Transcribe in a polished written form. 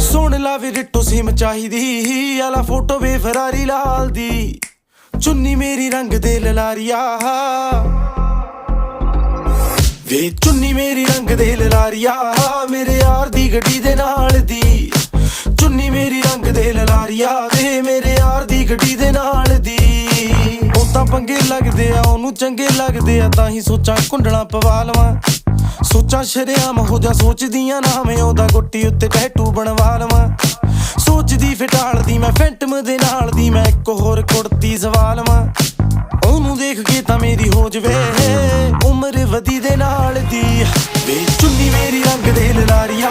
ਸੁਣ ਲਾ ਵੀ ਰਿੱਟੋ ਸਿਮ ਚਾਹੀਦੀ ਆਲਾ ਫੋਟੋ ਵੇ ਫਰਾਰੀ ਲਾਲ ਦੀ ਚੁੰਨੀ ਮੇਰੀ ਰੰਗ ਦੇ ਲਲਾਰੀਆ ਵੇ ਚੁੰਨੀ ਮੇਰੀ ਰੰਗ ਦੇ ਲਲਾਰੀਆ ਮੇਰੇ ਯਾਰ ਦੀ ਗੱਡੀ ਦੇ ਨਾਲ ਦੀ ਚੁੰਨੀ ਮੇਰੀ ਰੰਗ ਦੇ ਲਲਾਰੀਆ ਵੇ ਮੇਰੇ ਯਾਰ ਦੀ ਗੱਡੀ ਦੇ ਨਾਲ ਦੀ ਉਹ ਤਾਂ ਪੰਗੇ ਲੱਗਦੇ ਆ ਉਹਨੂੰ ਚੰਗੇ ਲੱਗਦੇ ਆ ਤਾਂ ਹੀ ਸੋਚਾਂ ਕੁੰਡਲਾਂ ਪਵਾ ਲਵਾਂ ਸੋਚਾਂ ਸ਼ਰੇਆਮ ਹੋ ਜਾ ਸੋਚਦੀਆਂ ਨਾ ਮੈਂ ਉਹਦਾ ਗੁੱਟੀ ਉੱਤੇ ਟੈਟੂ ਬਣਵਾ ਲਵਾਂ ਸੋਚਦੀ ਫਿਟਾਲਦੀ ਮੈਂ ਫੈਂਟਮ ਦੇ ਨਾਲ ਦੀ ਮੈਂ ਇੱਕ ਹੋਰ ਕੁੜਤੀ ਸਵਾ ਲਵਾਂ ਉਹਨੂੰ ਦੇਖ ਕੇ ਤਾਂ ਮੇਰੀ ਹੋ ਜਵੇ ਉਮਰ ਵਧੀ ਦੇ ਨਾਲ ਦੀ ਵੇ ਚੁੰਨੀ ਮੇਰੀ ਰੰਗ ਦੇ ਲਲਾਰੀਆ